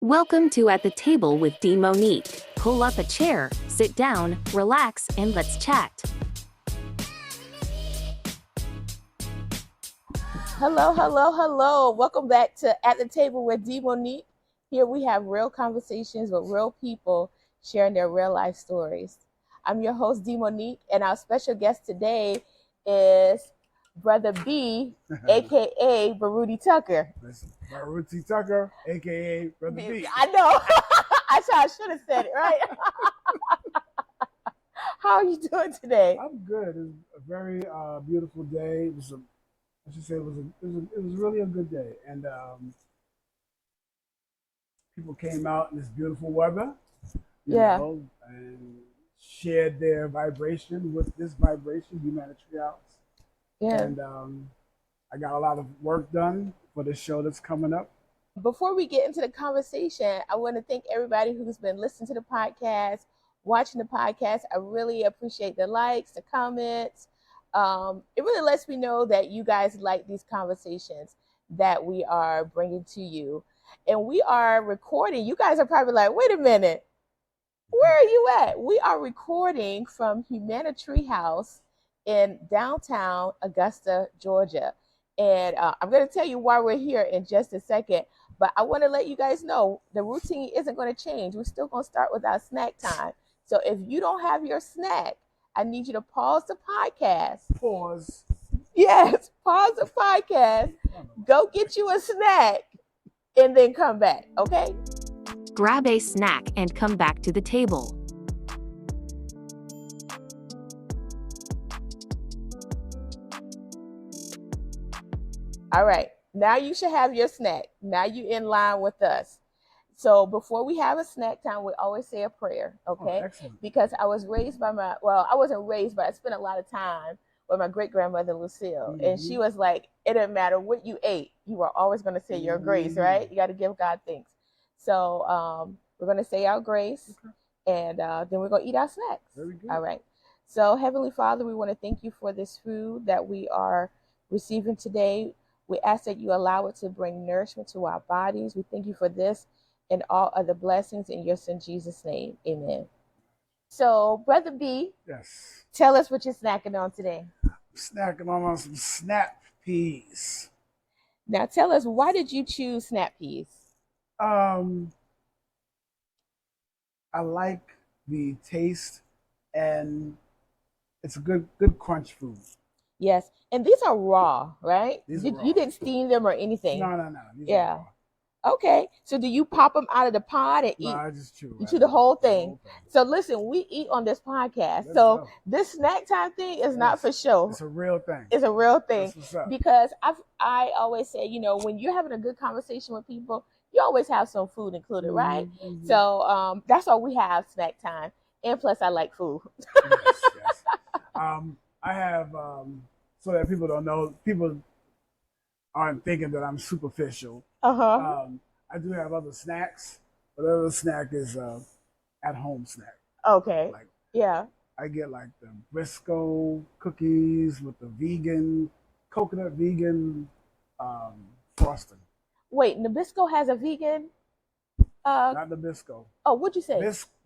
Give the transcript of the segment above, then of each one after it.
Welcome to At the Table with D. Monique. Pull up a chair, sit down, relax, and let's chat. Hello, hello, hello. Welcome back to At the Table with D. Monique. Here we have real conversations with real people sharing their real life stories. I'm your host, D. Monique, and our special guest today is Brother B, aka Baruti Tucker. Baruti Tucker, aka Brother B. I know. I should have said it, right? How are you doing today? I'm good. It's a very beautiful day. It was really a good day, and people came out in this beautiful weather, and shared their vibration with this vibration, Humanitarian House. Yeah. And I got a lot of work done for the show that's coming up. Before we get into the conversation, I want to thank everybody who's been listening to the podcast, watching the podcast. I really appreciate the likes, the comments. It really lets me know that you guys like these conversations that we are bringing to you. And we are recording. You guys are probably like, wait a minute, where are you at? We are recording from Humanitarian House in downtown Augusta, Georgia. And I'm going to tell you why we're here in just a second. But I want to let you guys know the routine isn't going to change. We're still going to start with our snack time. So if you don't have your snack, I need you to pause the podcast. Pause. Yes, pause the podcast. Go get you a snack and then come back, okay? Grab a snack and come back to the table. All right, now you should have your snack. Now you're in line with us. So before we have a snack time, we always say a prayer, okay? Excellent. Because I was raised by I wasn't raised, but I spent a lot of time with my great-grandmother, Lucille. Mm-hmm. And she was like, it didn't matter what you ate, you were always going to say your grace, right? You got to give God thanks. So we're going to say our grace, and then we're going to eat our snacks. Very good. All right. So Heavenly Father, we want to thank you for this food that we are receiving today. We ask that you allow it to bring nourishment to our bodies. We thank you for this and all other blessings in your son Jesus' name. Amen. So, Brother B, yes, tell us what you're snacking on today. I'm snacking on some snap peas. Now, tell us, why did you choose snap peas? I like the taste, and it's a good crunch food. Yes, and these are raw, right? These you, are raw. You didn't steam them or anything. No. These are raw. Okay, so do you pop them out of the pod and eat? No, I just chew. You chew the whole thing. So listen, we eat on this podcast. Let's so go. This snack time thing is not for show. It's a real thing. It's a real thing. That's what's up. Because I always say, when you're having a good conversation with people, you always have some food included, right? Mm-hmm. So that's why we have snack time. And plus, I like food. yes. I have, so that people don't know, people aren't thinking that I'm superficial. I do have other snacks, but the other snack is at-home snack. Okay. I get like the Briscoe cookies with the coconut vegan frosting. Wait, Nabisco has a vegan? Not Nabisco. Oh, what'd you say?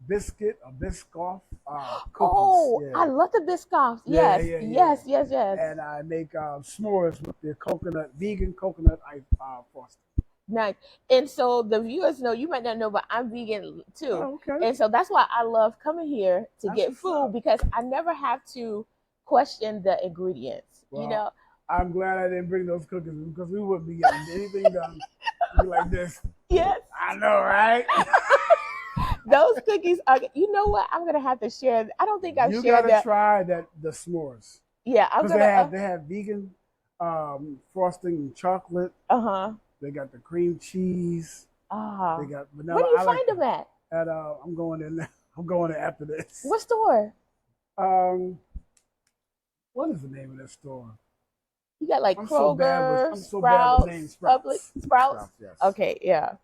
Biscuit or Biscoff cookies. Oh, yeah. I love the Biscoffs. Yes. And I make s'mores with the vegan coconut frosting. Nice. And so the viewers know, you might not know, but I'm vegan too. Oh, okay. And so that's why I love coming here to get food, because I never have to question the ingredients. Well, I'm glad I didn't bring those cookies, because we wouldn't be getting anything done like this. Yes. I know, right? Those cookies are, you know what? I'm going to have to share. I don't think I've shared that. You got to try the s'mores. Yeah, I'm going to. They have vegan frosting and chocolate. They got the cream cheese. They got vanilla. Where do you find them at? I'm going in. I'm going in after this. What store? What is the name of that store? You got like Kroger, Sprouts. Yes. Okay, yeah.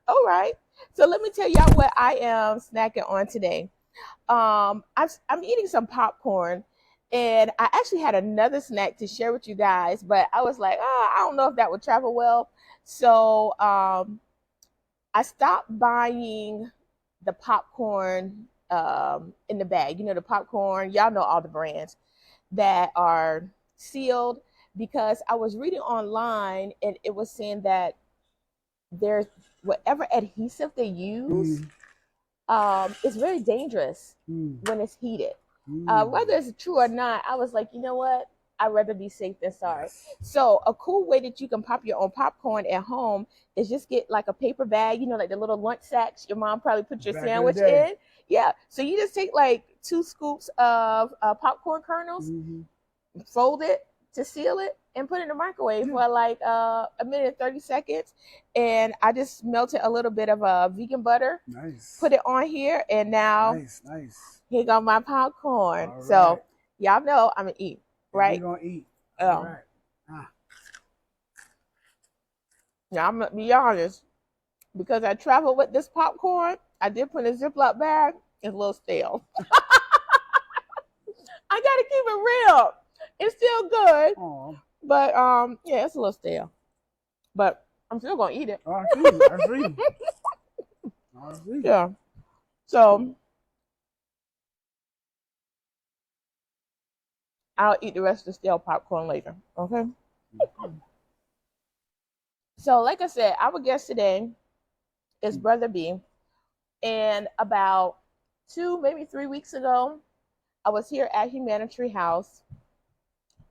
All right. So let me tell y'all what I am snacking on today. I'm eating some popcorn, and I actually had another snack to share with you guys, but I was like, I don't know if that would travel well. So I I stopped buying the popcorn in the bag. You know, the popcorn, y'all know all the brands that are sealed, because I was reading online and it was saying that there's whatever adhesive they use, it's very dangerous when it's heated. Whether it's true or not, I was like, you know what? I'd rather be safe than sorry. So a cool way that you can pop your own popcorn at home is just get like a paper bag, you know, like the little lunch sacks your mom probably put your sandwich in. Yeah. So you just take like 2 scoops of popcorn kernels, fold it to seal it, and put it in the microwave for like a minute and 30 seconds. And I just melted a little bit of vegan butter. Nice. Put it on here, and now nice. Here go my popcorn. All so right. y'all know I'm gonna eat, right? We're gonna eat. All right. Now I'm gonna be honest, because I traveled with this popcorn, I did put in a Ziploc bag. It's a little stale. I gotta keep it real. It's still good. Aww. But yeah, it's a little stale. But I'm still gonna eat it. I see. Yeah. So I'll eat the rest of the stale popcorn later. Okay. So like I said, our guest today is Brother B. And about 2, maybe 3 weeks ago, I was here at Humanitarian House,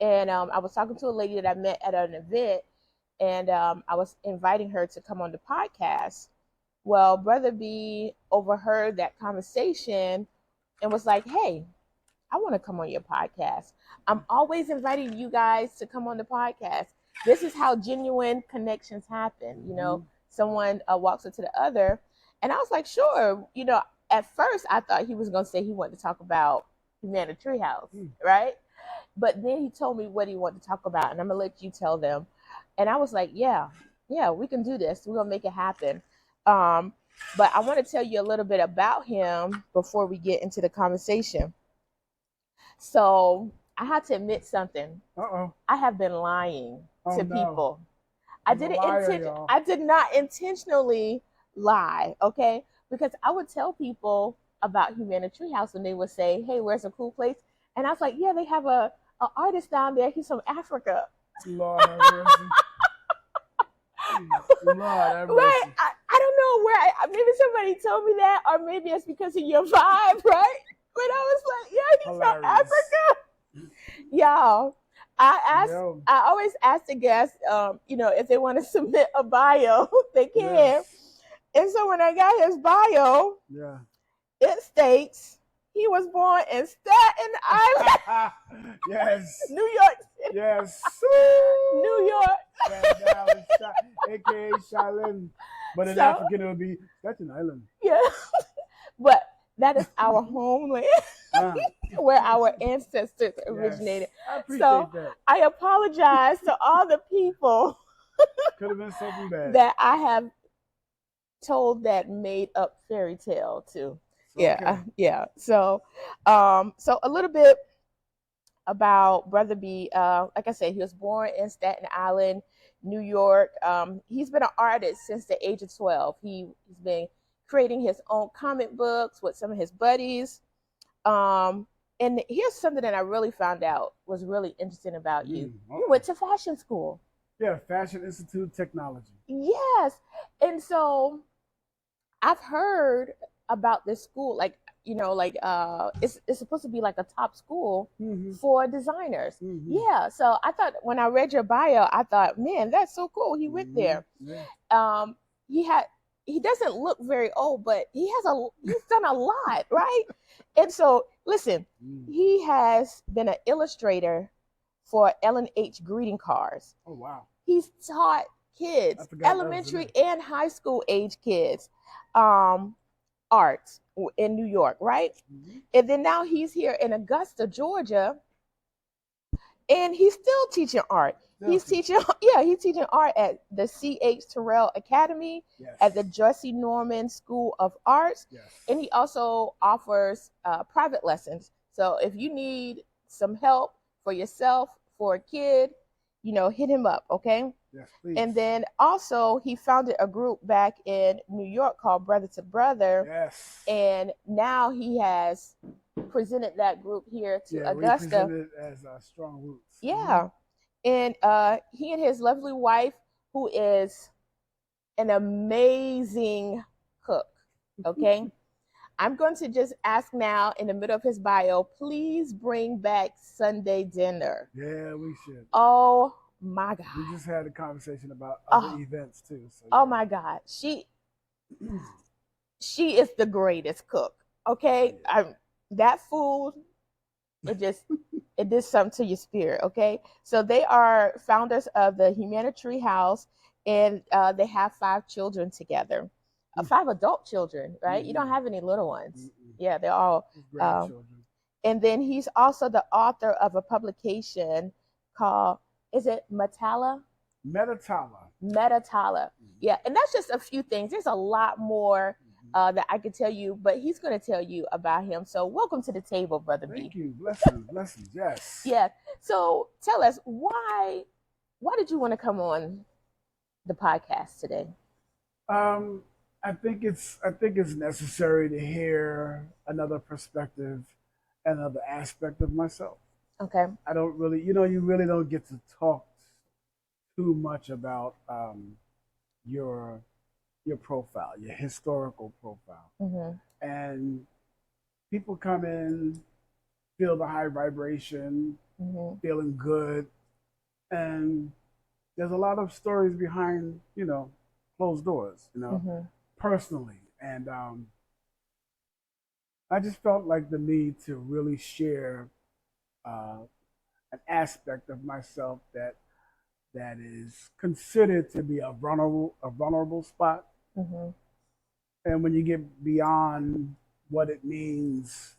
and I was talking to a lady that I met at an event, and I was inviting her to come on the podcast. Well, Brother B overheard that conversation and was like, hey, I want to come on your podcast. I'm always inviting you guys to come on the podcast. This is how genuine connections happen. You know, someone walks into the other. And I was like, sure. You know, at first I thought he was going to say he wanted to talk about Humanitarian House, right? But then he told me what he wanted to talk about, and I'm going to let you tell them. And I was like, yeah, we can do this. We're going to make it happen. But I want to tell you a little bit about him before we get into the conversation. So I had to admit something. I have been lying to people. I did not intentionally lie, okay? Because I would tell people about Humanitarian House and they would say, hey, where's a cool place? And I was like, yeah, they have a artist down there. He's from Africa. Lord have mercy. Right? I don't know where. Maybe somebody told me that, or maybe it's because of your vibe, right? But I was like, yeah, he's from Africa. Y'all, I always ask the guests, you know, if they want to submit a bio, they can. Yes. And so when I got his bio, it states he was born in Staten Island. Yes. New York City. Yes. New York. AKA Shaolin. But in African, it would be Staten Island. Yeah. But that is our homeland, where our ancestors originated. I appreciate that. I apologize to all the people could have been something bad that I have told that made up fairy tale to. So so a little bit about Brother B. Like I said, he was born in Staten Island, New York. He's been an artist since the age of 12. He's been creating his own comic books with some of his buddies. And here's something that I really found out was really interesting about you. You went to fashion school. Yeah, Fashion Institute of Technology. Yes. And so I've heard about this school, like, you know, like it's supposed to be like a top school for designers. Yeah. So I thought when I read your bio, I thought, man, that's so cool. He went there. He doesn't look very old, but he's done a lot, right? And so listen, he has been an illustrator for Ellen H. greeting cards. Oh wow. He's taught kids, elementary and high school age kids, art in New York, right? And then now he's here in Augusta, Georgia, and he's still teaching art. He's teaching art at the C.H. Terrell Academy, at the Joyce Norman School of Arts, and he also offers private lessons. So if you need some help for yourself, for a kid, you know, hit him up, okay? Yes, please. And then also he founded a group back in New York called Brother to Brother. Yes. And now he has presented that group here to Augusta. Represented as Strong Roots. Yeah. And he and his lovely wife, who is an amazing cook. Okay. I'm going to just ask now in the middle of his bio, please bring back Sunday dinner. Yeah, we should. Oh my God. We just had a conversation about other events too. So, oh my God. She is the greatest cook. Okay. That food, it did something to your spirit. Okay. So they are founders of the Humana Tree House, and they have 5 children together. 5 adult children, right? You don't have any little ones. Yeah, they're all grandchildren. And then he's also the author of a publication called, is it Metatala? Metatala. Yeah, and that's just a few things. There's a lot more that I could tell you, but he's going to tell you about him. So welcome to the table, Brother B. Thank you. Blessings, yes. Yeah. So tell us, why did you want to come on the podcast today? I think it's necessary to hear another perspective, another aspect of myself. Okay. I don't really, you really don't get to talk too much about your profile, your historical profile. And people come in, feel the high vibration, feeling good, and there's a lot of stories behind, closed doors, personally. And I just felt like the need to really share an aspect of myself that is considered to be a vulnerable spot. And when you get beyond what it means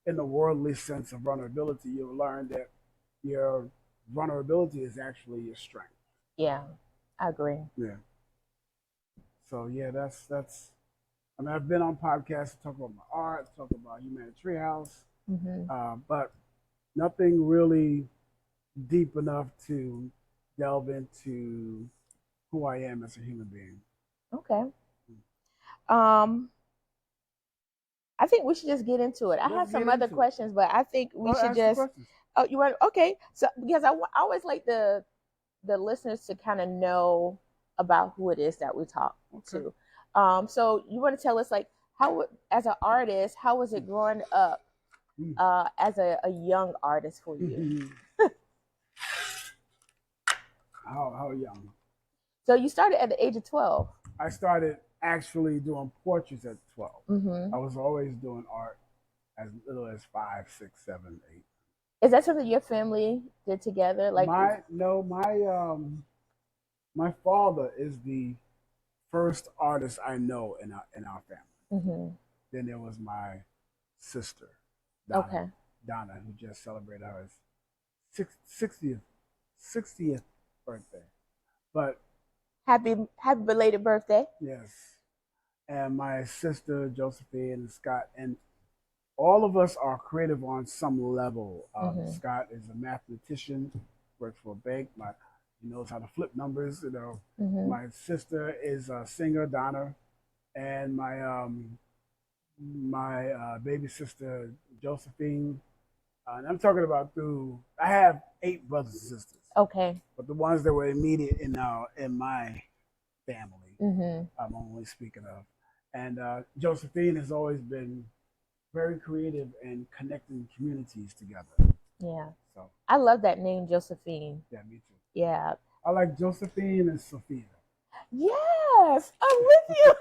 in the worldly sense of vulnerability, you'll learn that your vulnerability is actually your strength. Yeah, I agree. Yeah. So yeah, that's. I mean, I've been on podcasts to talk about my art, talk about Humana Tree House, but nothing really deep enough to delve into who I am as a human being. Okay. I think we should just get into it. I have some other questions, but I think we should just. Oh, you want? Okay. So because I always like the listeners to kind of know about who it is that we talk to. So you want to tell us, like, how, as an artist, how was it growing up as a young artist for you? How young? So you started at the age of 12. I started actually doing portraits at 12. I was always doing art as little as 5, 6, 7, 8. Is that something your family did together? Like my father is the first artist I know in our family. Then there was my sister, Donna, who just celebrated her 60th birthday. But happy belated birthday. Yes. And my sister Josephine and Scott, and all of us are creative on some level. Scott is a mathematician, works for a bank. He knows how to flip numbers. My sister is a singer, Donna, and my baby sister Josephine. And I'm talking about I have 8 brothers and sisters. Okay. But the ones that were immediate in my family, I'm only speaking of. And Josephine has always been very creative in connecting communities together. Yeah. So I love that name, Josephine. Yeah, me too. Yeah. I like Josephine and Sophia. Yes, I'm with you.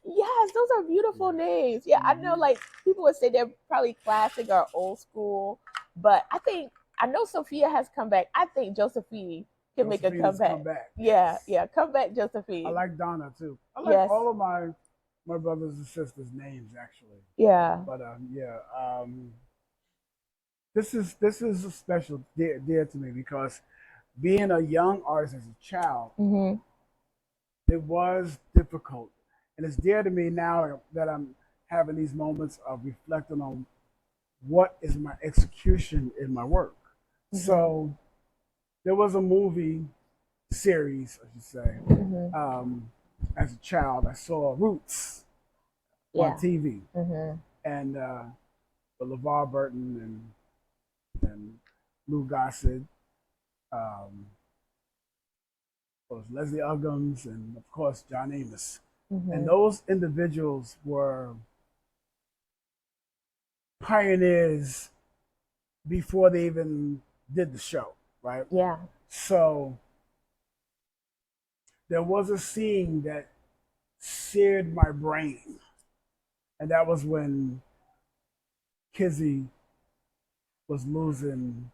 Yes, those are beautiful names. Yeah, I know, like, people would say they're probably classic or old school, but I know Sophia has come back. I think Josephine can make a comeback. Yeah, come back, Josephine. I like Donna too. I like all of my brothers and sisters' names, actually. Yeah. But this is a special dear to me, because being a young artist as a child, it was difficult. And it's dear to me now that I'm having these moments of reflecting on what is my execution in my work. So there was a movie series, I should say. As a child, I saw Roots on TV, and with LeVar Burton and Lou Gossett, was Leslie Uggams, and of course John Amos. And those individuals were pioneers before they even did the show, right? Yeah. So there was a scene that seared my brain, and that was when Kizzy was losing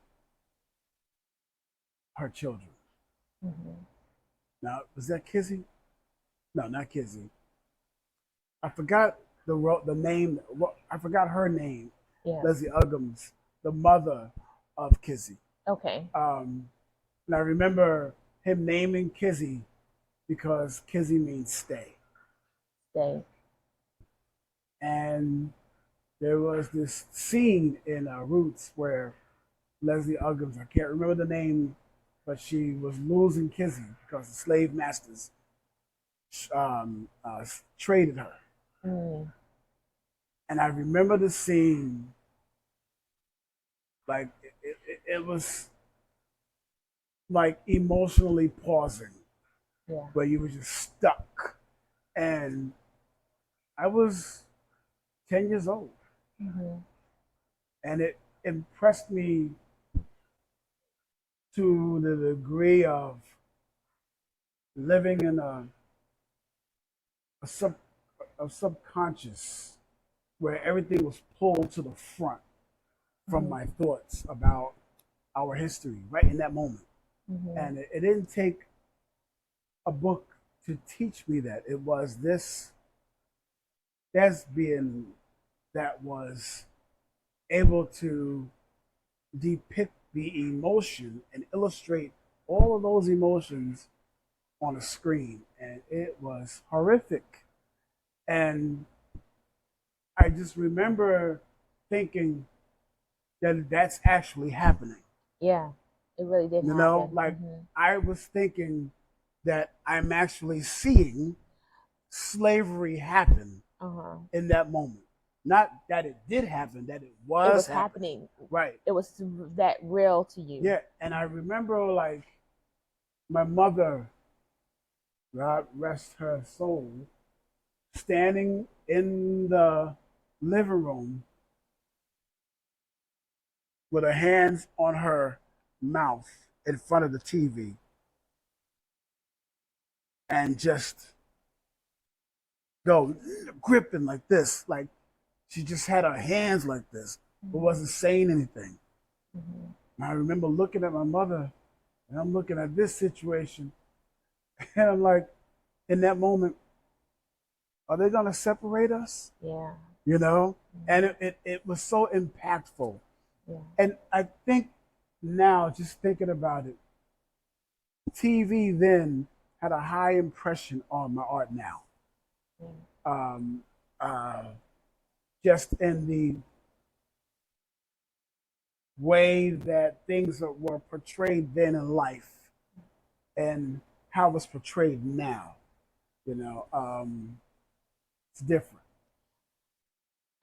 her children. Now, was that Kizzy? No, not Kizzy. I forgot the name. I forgot her name. Yeah. Leslie Uggams, the mother of Kizzy. Okay. And I remember him naming Kizzy because Kizzy means stay. Stay. And there was this scene in Roots where Leslie Uggams, I can't remember the name, but she was losing Kizzy because the slave masters traded her. And I remember the scene, like it was like emotionally pausing, where you were just stuck. And I was 10 years old. And it impressed me to the degree of living in a subconscious where everything was pulled to the front from my thoughts about our history right in that moment. And it didn't take a book to teach me that. It was this thespian that was able to depict the emotion and illustrate all of those emotions on a screen. And it was horrific. And I just remember thinking that that's actually happening. Yeah, it really did. You know, like I was thinking that I'm actually seeing slavery happen in that moment. Not that it did happen, that it was happening. Right. It was that real to you. Yeah, and I remember like my mother, God rest her soul, standing in the living room with her hands on her mouth in front of the TV and just go gripping like this, like she just had her hands like this, but wasn't saying anything. And I remember looking at my mother, and I'm looking at this situation, and I'm like, in that moment, are they gonna separate us? Yeah. You know? And it was so impactful. Yeah. And I think now, just thinking about it, TV then had a high impression on my art now. Just in the way that things were portrayed then in life and how it's portrayed now. You know, it's different.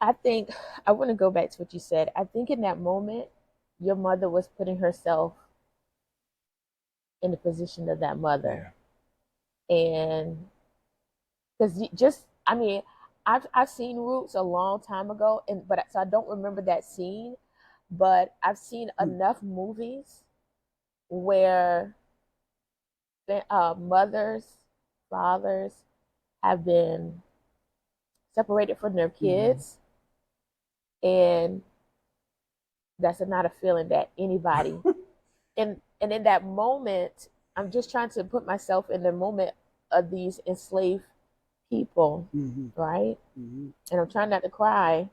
I think I want to go back to what you said. I think in that moment, your mother was putting herself in the position of that mother. Yeah. And because I mean, I've seen Roots a long time ago, so I don't remember that scene, but I've seen enough movies where mothers, fathers have been separated from their kids, and that's not a feeling that anybody and in that moment, I'm just trying to put myself in the moment of these enslaved people, right? And I'm trying not to cry.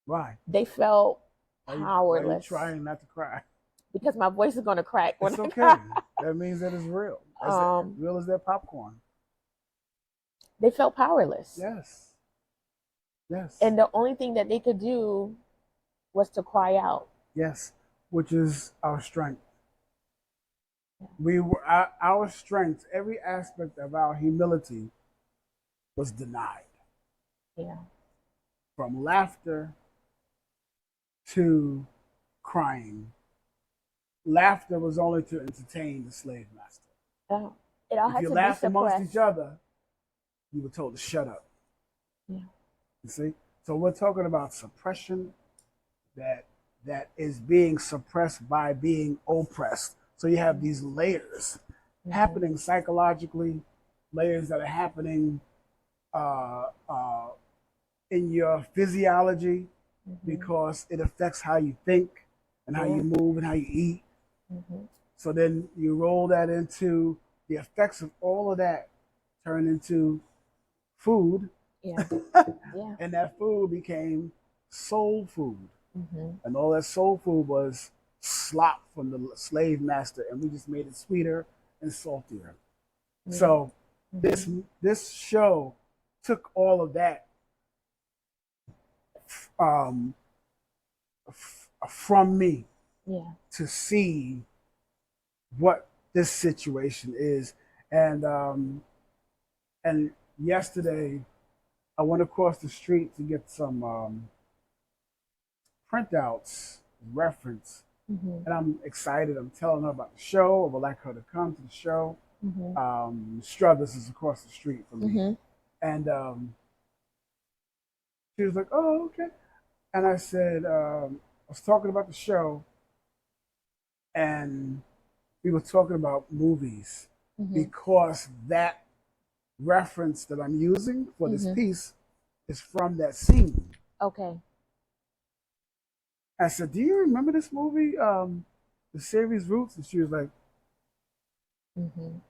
Why? They felt powerless. Why are you trying not to cry? Because my voice is going to crack when it's I okay. cry. That means that it's real. Real as that popcorn. They felt powerless. Yes. Yes. And the only thing that they could do was to cry out. Yes, which is our strength. We were our strength, every aspect of our humility was denied. Yeah. From laughter to crying. Laughter was only to entertain the slave master. Oh, it all If had you to be laughed amongst suppressed. each other, you were told to shut up. Yeah. You see? So we're talking about suppression that is being suppressed by being oppressed. So you have these layers happening psychologically, layers that are happening uh, uh, in your physiology because it affects how you think and how you move and how you eat. So then you roll that into the effects of all of that turn into food. Yeah. Yeah. And that food became soul food. And all that soul food was slop from the slave master, and we just made it sweeter and saltier. So this show took all of that um, from me to see what this situation is. And yesterday I went across the street to get some printouts, reference, and I'm excited. I'm telling her about the show. I would like her to come to the show. Struthers is across the street from me, and she was like, "Oh, okay." And I said, I was talking about the show, and we were talking about movies because that reference that I'm using for this piece is from that scene. Okay. I said, "Do you remember this movie, the series Roots?" And she was like,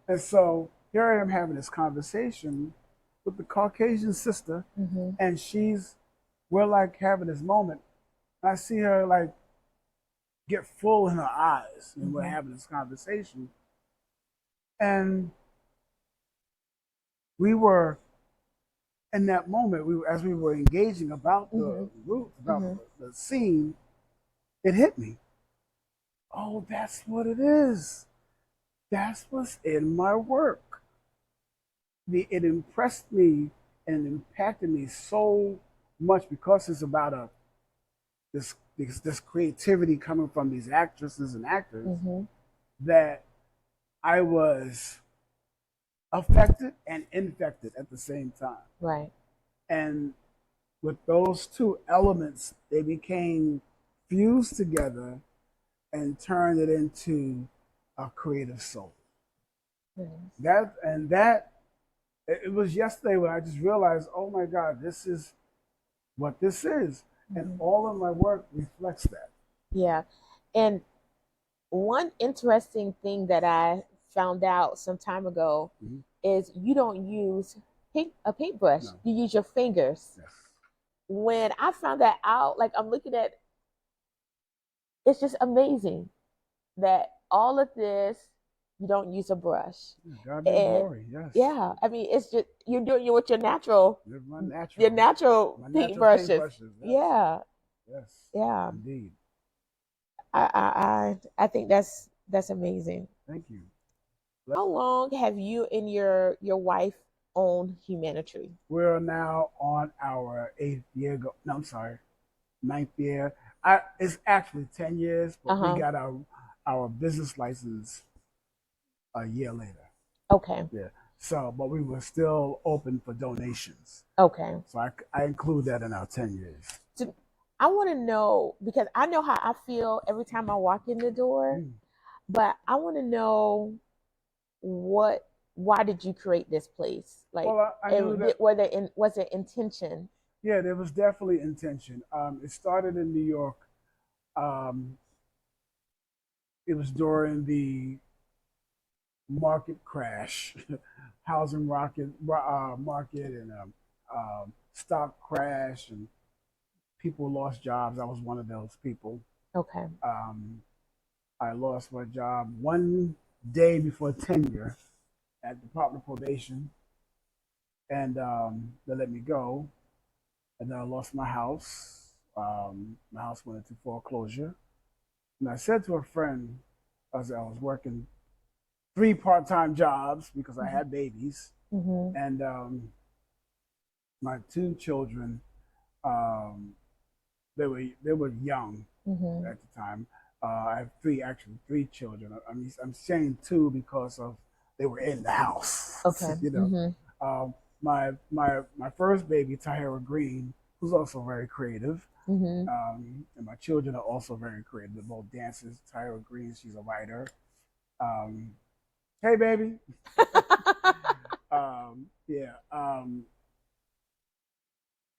and so here I am having this conversation with the Caucasian sister, and we're like having this moment. I see her like get full in her eyes, and we're having this conversation. And we were in that moment, as we were engaging about the roots, about the scene, it hit me. Oh, that's what it is. That's what's in my work. It impressed me and impacted me so much because it's about this creativity coming from these actresses and actors that I was affected and infected at the same time. Right. And with those two elements, they became fused together and turned it into a creative soul. That it was yesterday when I just realized, oh my God, this is what this is. And all of my work reflects that. Yeah. And one interesting thing that I found out some time ago is you don't use a paintbrush. No. You use your fingers. Yes. When I found that out, like I'm looking at, it's just amazing that all of this, you don't use a brush. God be the glory. Yes. Yeah, I mean, it's just you're doing it with your natural paintbrushes. Yes. Yeah. Yes. Yeah. Indeed. I think that's amazing. Thank you. How long have you and your wife owned Humanitary? We're now on our 8th year. No, I'm sorry, 9th year. It's actually 10 years, but we got our business license a year later. Okay. Yeah. So, but we were still open for donations. Okay. So I include that in our 10 years. So I want to know, because I know how I feel every time I walk in the door, but I want to know why did you create this place? Like, well, I knew that, was it intention? Yeah, there was definitely intention. It started in New York. It was during the market crash, housing market, and stock crash, and people lost jobs. I was one of those people. Okay. I lost my job one day before tenure at Department of Probation, and they let me go. And then I lost my house. My house went into foreclosure. And I said to a friend, as I was working 3 part-time jobs because I had babies, Mm-hmm. and my 2 children, um, they were young Mm-hmm. at the time. I have three children. I'm saying 2 because of they were in the house. Okay. You know, Mm-hmm. my first baby, Tahira Green, who's also very creative. Mm-hmm. And my children are also very creative. They're both dancers. Tahira Green, she's a writer. Um, hey, baby. Yeah.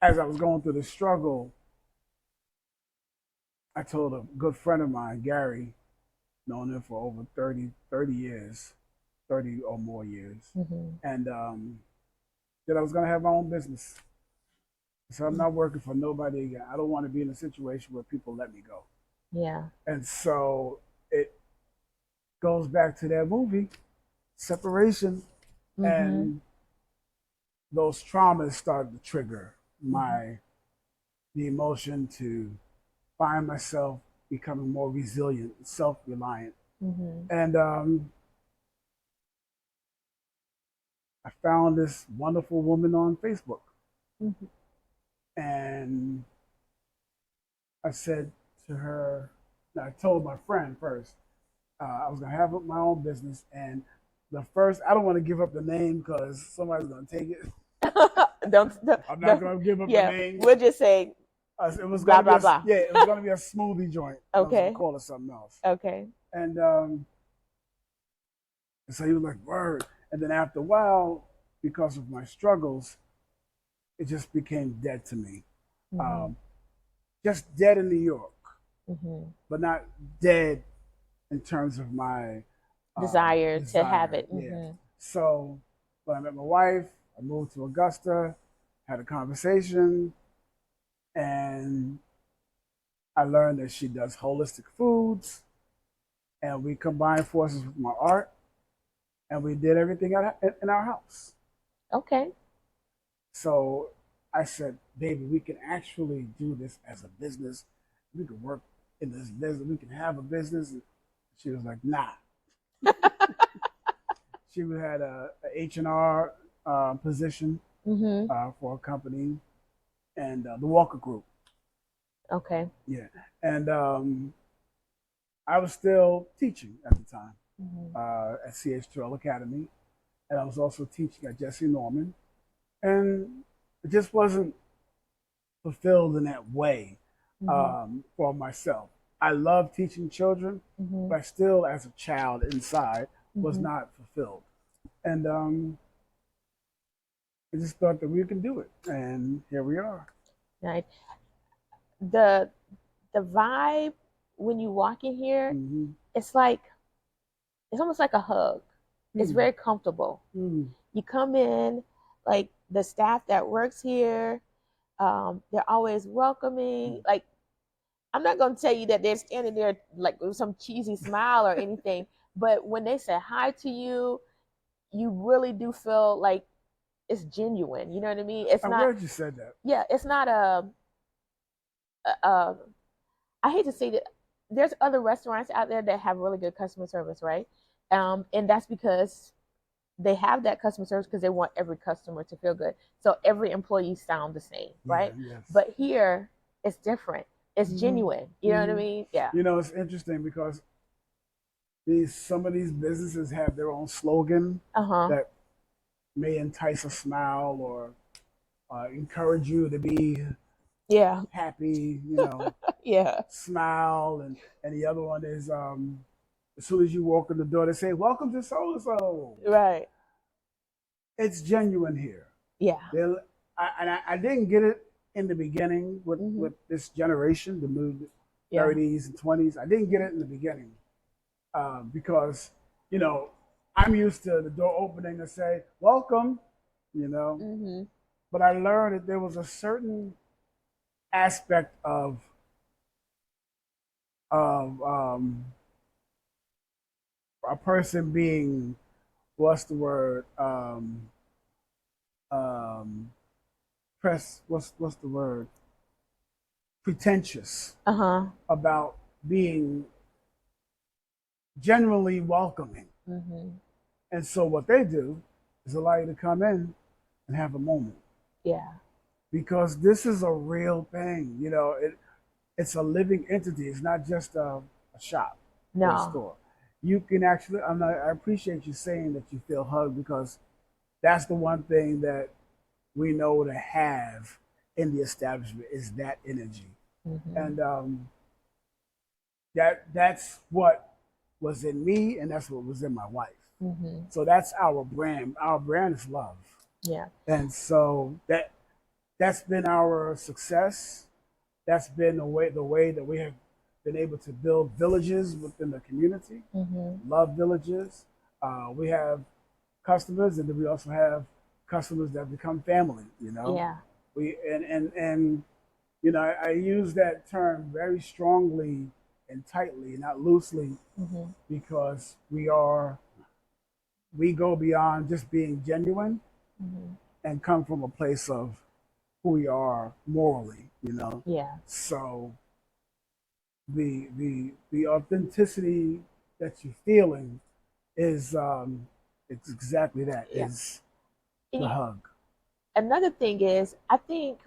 As I was going through the struggle, I told a good friend of mine, Gary, known him for over 30 years, 30 or more years, Mm-hmm. and that I was going to have my own business. So I'm not working for nobody again. I don't want to be in a situation where people let me go. Yeah. And so it goes back to that movie, Separation, Mm-hmm. and those traumas started to trigger Mm-hmm. the emotion to find myself becoming more resilient, self-reliant. Mm-hmm. And I found this wonderful woman on Facebook. Mm-hmm. And I said to her, I told my friend first, I was going to have my own business. And the first, I don't want to give up the name because somebody's going to take it. I'm not going to give up the yeah, name. we'll just say It was blah, going to be blah, blah. yeah, it was going to be a smoothie joint. I was going Okay. to call it something else. Okay. And so he was like, word. And then after a while, because of my struggles, it just became dead to me. Mm-hmm. Just dead in New York, Mm-hmm. but not dead in terms of my Desire to have desire. it. Yeah. Mm-hmm. So when I met my wife, I moved to Augusta, had a conversation, and I learned that she does holistic foods, and we combined forces with my art, and we did everything in our house. Okay. So I said, baby, we can actually do this as a business. We can work in this business. We can have a business. She was like, nah. She had a H&R position Mm-hmm. for a company and the Walker Group. Okay. Yeah. And I was still teaching at the time Mm-hmm. at CH Trail Academy. And I was also teaching at Jesse Norman. And it just wasn't fulfilled in that way Mm-hmm. for myself. I love teaching children, Mm-hmm. but still, as a child inside, was Mm-hmm. not fulfilled. And I just thought that we could do it, and here we are. Right. The vibe when you walk in here, Mm-hmm. it's like it's almost like a hug. It's Mm-hmm. very comfortable. Mm-hmm. You come in, like the staff that works here, they're always welcoming. Like I'm not gonna tell you that they're standing there like with some cheesy smile or anything, but when they say hi to you, you really do feel like it's genuine. You know what I mean? It's I'm not. glad you said that. Yeah, it's not a I hate to say that there's other restaurants out there that have really good customer service, right? And that's because they have that customer service because they want every customer to feel good. So every employee sound the same, Yeah, right? yes. But here it's different. It's genuine. You know what I mean? Yeah. You know, it's interesting because some of these businesses have their own slogan that may entice a smile or encourage you to be happy, yeah, smile, and the other one is as soon as you walk in the door, they say, "Welcome to so and so." right. It's genuine here. Yeah. I didn't get it in the beginning with this generation, the new 30s and 20s. I didn't get it in the beginning because I'm used to the door opening and say, "Welcome," but I learned that there was a certain aspect of a person being, what's the word, um, what's the word, pretentious about being genuinely welcoming. And so what they do is allow you to come in and have a moment. Yeah. Because this is a real thing. It's a living entity. It's not just a shop or a No. store. You can actually, I appreciate you saying that you feel hugged, because that's the one thing that we know to have in the establishment is that energy. Mm-hmm. And that's what was in me, and that's what was in my wife. Mm-hmm. So that's our brand. Our brand is love. Yeah. And so that's been our success. That's been the way that we have been able to build villages within the community. Mm-hmm. Love villages. We have customers, and then we also have customers that become family. Yeah. We and I use that term very strongly and tightly, not loosely, Mm-hmm. because we go beyond just being genuine Mm-hmm. and come from a place of who we are morally. Yeah. So the authenticity that you're feeling is it's exactly that, Yeah. is the hug. Another thing is, I think,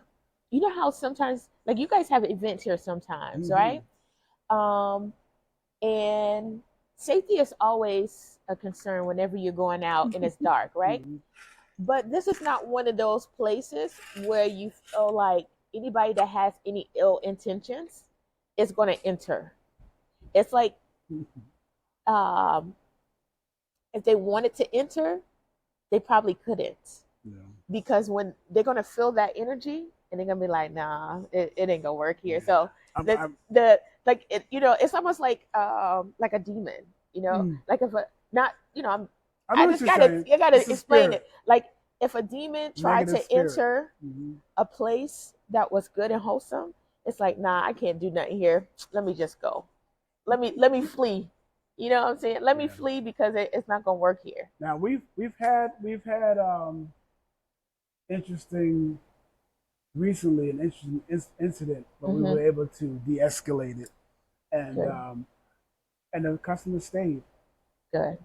you know how sometimes, like, you guys have events here sometimes, right? And safety is always a concern whenever you're going out and it's dark, right? But this is not one of those places where you feel like anybody that has any ill intentions is going to enter. It's like, um, if they wanted to enter, they probably couldn't. Yeah. Because when they're going to feel that energy, and they're going to be like, nah, it ain't going to work here. Yeah. So it's almost like a demon, like if I know what you're saying. you gotta It's a explain spirit. it. Like if a demon tried Negative to spirit. enter a place that was good and wholesome, it's like, nah, I can't do nothing here. Let me just go. Let me flee. You know what I'm saying? Let me flee because it's not gonna work here. Now we've had interesting recently an interesting incident, but we were able to de-escalate it, and and the customer stayed. Good.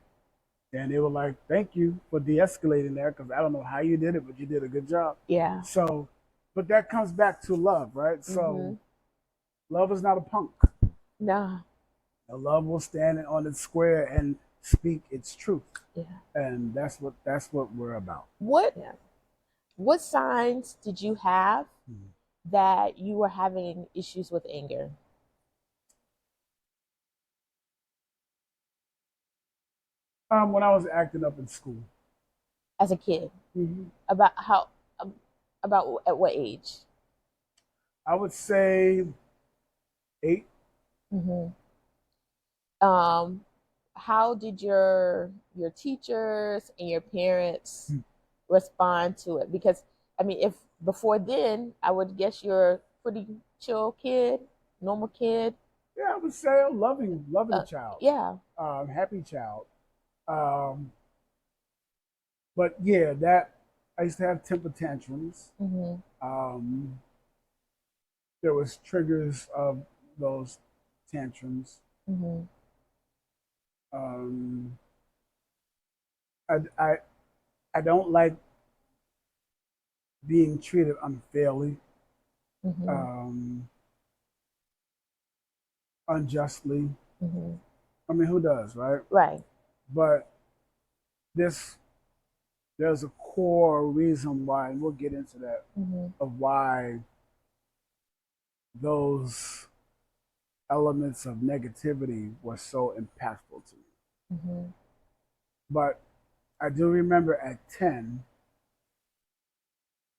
And they were like, "Thank you for de-escalating there, because I don't know how you did it, but you did a good job." Yeah. So, but that comes back to love, right? So, love is not a punk. Nah. Love will stand on its square and speak its truth. Yeah. And that's what we're about. What signs did you have that you were having issues with anger? When I was acting up in school. As a kid? Mm-hmm. About how? About at what age? I would say 8. Mm-hmm. How did your teachers and your parents respond to it? Because I mean, if before then, I would guess you're a pretty chill kid, normal kid. Yeah, I would say a loving child. Yeah. Happy child. But yeah, that I used to have temper tantrums. There was triggers of those tantrums. Um, I, I I don't like being treated unfairly, unjustly. I mean, who does, right? Right. But there's a core reason why, and we'll get into that, of why those elements of negativity were so impactful to me. But I do remember at 10,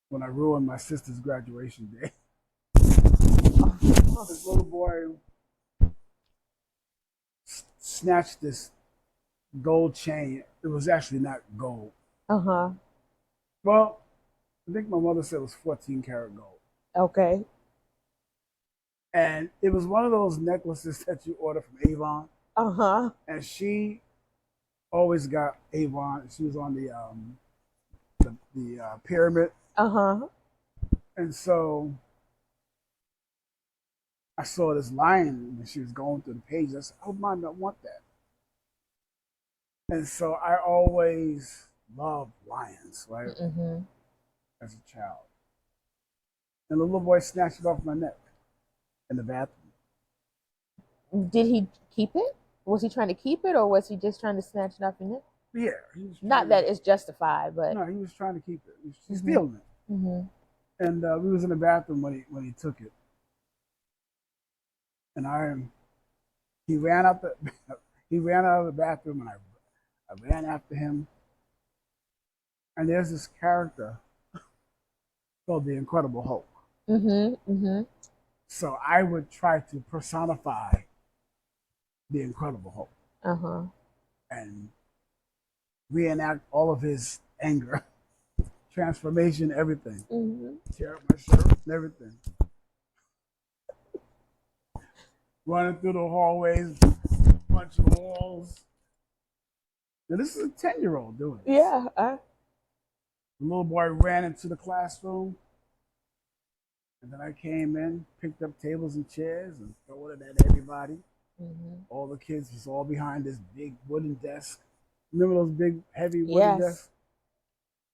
when I ruined my sister's graduation day. This little boy snatched this gold chain. It was actually not gold. Well, I think my mother said it was 14 karat gold. Okay. And it was one of those necklaces that you order from Avon. And she always got Avon. She was on the pyramid. And so I saw this line when she was going through the pages. I said, "Oh, Mom, I want that." And so I always loved lions, right? As a child. And the little boy snatched it off my neck in the bathroom. Did he keep it? Was he trying to keep it, or was he just trying to snatch it off your neck? Yeah. He was Not that it's justified, but no, he was trying to keep it. He was stealing it. And we was in the bathroom when he took it. And he ran out he ran out of the bathroom, and I ran after him. And there's this character called the Incredible Hulk. So I would try to personify the Incredible Hulk and reenact all of his anger, transformation, everything. Tear up my shirt and everything. Running through the hallways, punching walls. Now this is a 10-year-old doing this. Yeah. The little boy ran into the classroom, and then I came in, picked up tables and chairs, and threw it at everybody. All the kids was all behind this big wooden desk. Remember those big, heavy wooden desks?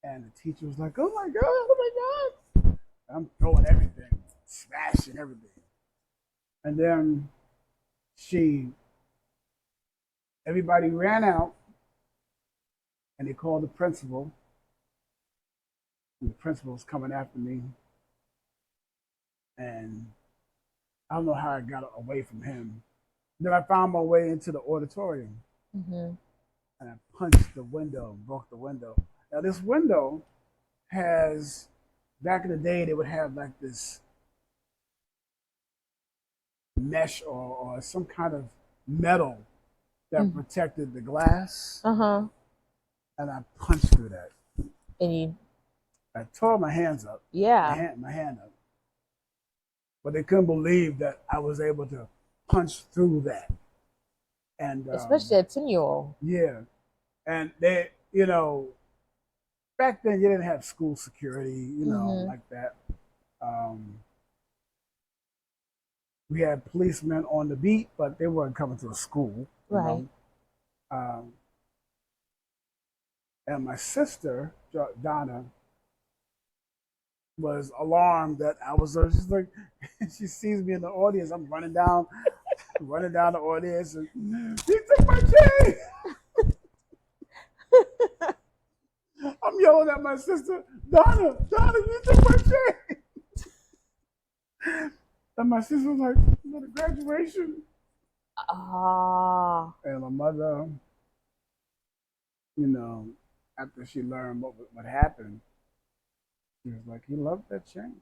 And the teacher was like, "Oh my god, oh my god!" I'm throwing everything, smashing everything. And then everybody ran out, and they called the principal. And the principal was coming after me. And I don't know how I got away from him. Then I found my way into the auditorium. And I punched the window, broke the window. Now this window has, back in the day, they would have like this mesh or some kind of metal that protected the glass. And I punched through that. And I tore my hands up. Yeah. My hand up. But they couldn't believe that I was able to punch through that. And especially a 10-year-old. Yeah. And they, back then you didn't have school security, like that. We had policemen on the beat, but they weren't coming to a school. Right. And my sister, Donna, was alarmed that I was she's like, she sees me in the audience. I'm running down the audience, and he took my chain. I'm yelling at my sister, Donna, you took my chain. And my sister was like, "For the graduation." And my mother, after she learned what happened, she was like, "He loved that chain."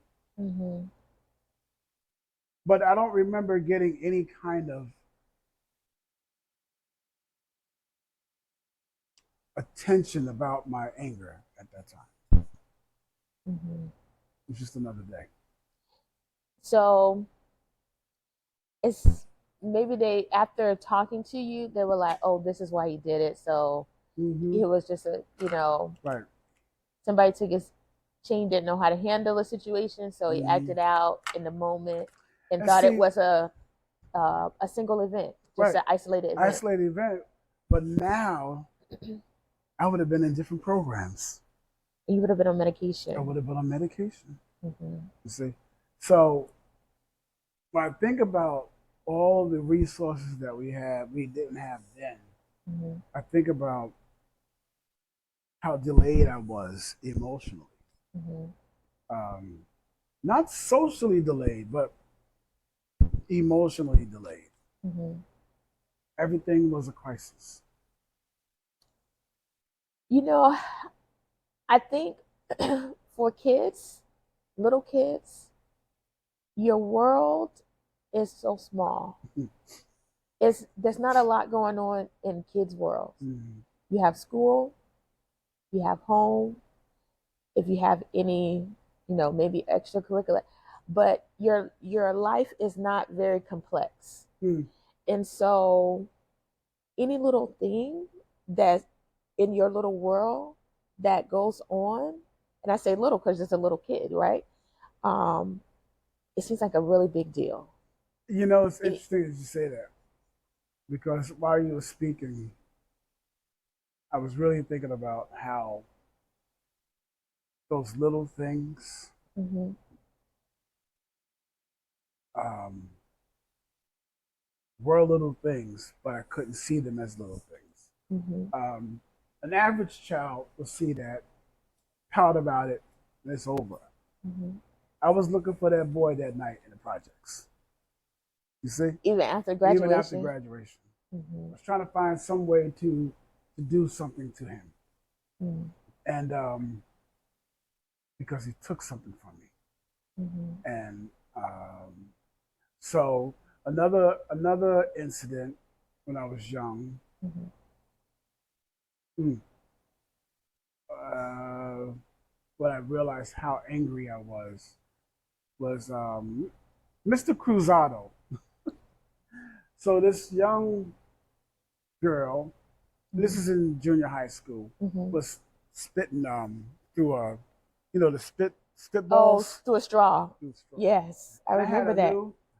But I don't remember getting any kind of attention about my anger at that time. It's just another day. So it's maybe they, after talking to you, they were like, "Oh, this is why he did it." So it was just right. Somebody took his chain, didn't know how to handle a situation, so he acted out in the moment and thought it was a single event, just an isolated event. But now I would have been in different programs. You would have been on medication. I would have been on medication. You see? So when I think about all the resources that we didn't have then, I think about how delayed I was emotionally. Not socially delayed, but emotionally delayed. Everything was a crisis. I think for kids, little kids, your world is so small. There's not a lot going on in kids' world. You have school, you have home, if you have any, maybe extracurricular, but your life is not very complex. And so any little thing that's in your little world that goes on, and I say little because it's a little kid, right? It seems like a really big deal. It's interesting that you say that, because while you were speaking, I was really thinking about how those little things Mm-hmm. um, were little things, but I couldn't see them as little things. Mm-hmm. An average child will see that, pout about it, and it's over. Mm-hmm. I was looking for that boy that night in the projects. You see? Even after Even after graduation. graduation. Mm-hmm. I was trying to find some way to do something to him. Mm-hmm. And because he took something from me. Mm-hmm. And so another incident when I was young, Mm-hmm. mm, uh, when I realized how angry I was Mr. Cruzado. So this young girl, this is in junior high school, Mm-hmm. was spitting through a, the Oh, spitballs through a straw. through a straw. Yes, I And remember that.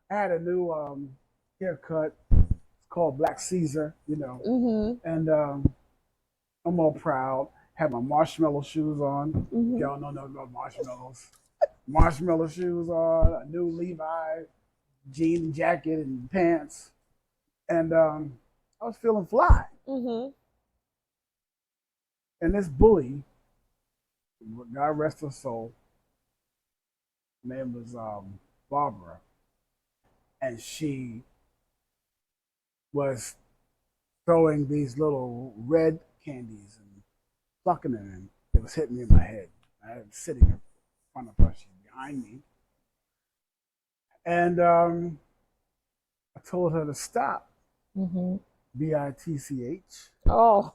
I had a new haircut. It's called Black Caesar, Mm-hmm. and I'm all proud. Had my marshmallow shoes on. Mm-hmm. Y'all know nothing about marshmallows. Marshmallow shoes on, a new Levi jean jacket and pants, and I was feeling fly. Mm-hmm. And this bully, God rest her soul, name was Barbara, and she was throwing these little red candies and plucking them, and it was hitting me in my head. I was sitting in front of her, she's behind me, and I told her to stop. Mm-hmm. BITCH. Oh.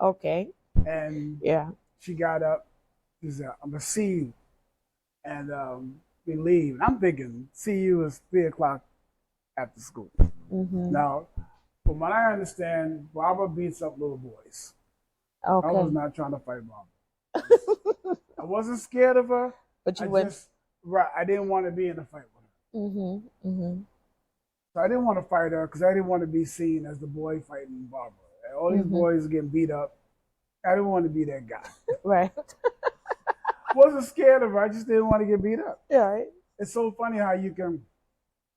Okay. And Yeah. she got up. She said, "I'm gonna see you," and we leave. And I'm thinking, "See you is 3 o'clock after school." Mm-hmm. Now, from what I understand, Barbara beats up little boys. I was Okay. not trying to fight Barbara. I wasn't scared of her. But I you went. just, right, I didn't want to be in a fight with her. Mm-hmm. Mm-hmm. So I didn't want to fight her because I didn't want to be seen as the boy fighting Barbara. And all these Mm-hmm. boys getting beat up. I didn't want to be that guy. Right. Wasn't scared of her. I just didn't want to get beat up. Yeah. Right. It's so funny how you can,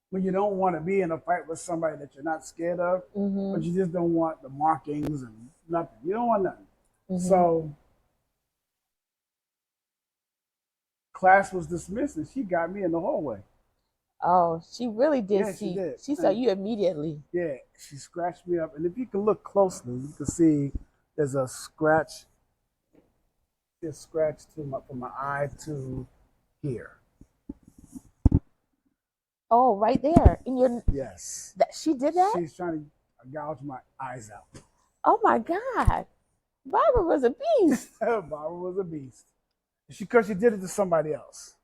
when you don't want to be in a fight with somebody that you're not scared of, Mm-hmm. but you just don't want the markings and nothing. You don't want nothing. Mm-hmm. So class was dismissed and she got me in the hallway. Oh, she really did Yeah, she see. did. She saw you immediately. Yeah, she scratched me up. And if you can look closely, you can see there's a scratch. This scratch from my eye to here. Oh, right there in your. Yes. That she did that. She's trying to gouge my eyes out. Oh my God, Barbara was a beast. Barbara was a beast. Because she did it to somebody else.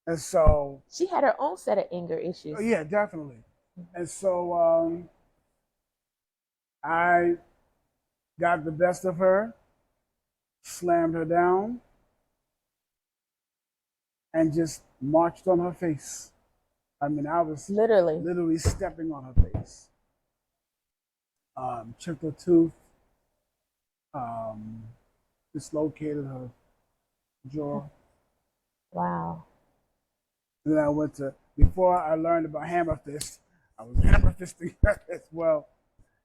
And so She had her own set of anger issues. oh, yeah, definitely. And so I got the best of her, slammed her down, and just marched on her face. I mean, I was literally stepping on her face. Chipped her tooth, um, dislocated her jaw. Wow. And then I went to, before I learned about hammer fist, I was hammer fisting her as well.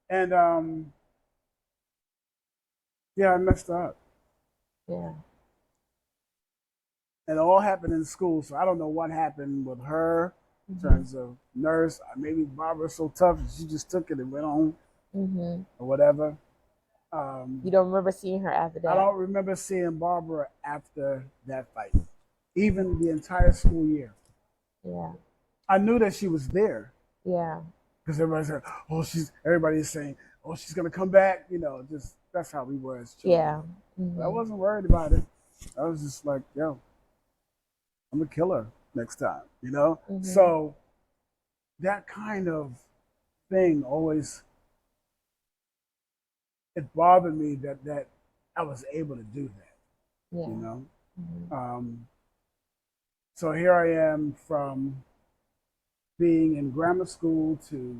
And yeah, I messed her up. Yeah. And it all happened in school, so I don't know what happened with her in terms of nurse. Maybe Barbara's so tough, she just took it and went on or whatever. You don't remember seeing her after that? I don't remember seeing Barbara after that fight, even the entire school year. Yeah. I knew that she was there. Yeah. Because everybody said, "Oh, everybody's saying, oh, she's gonna come back." Just that's how we were as children. Yeah. But I wasn't worried about it. I was just like, "Yo, I'm gonna kill her next time," So that kind of thing always it bothered me that I was able to do that. Yeah. So here I am from being in grammar school to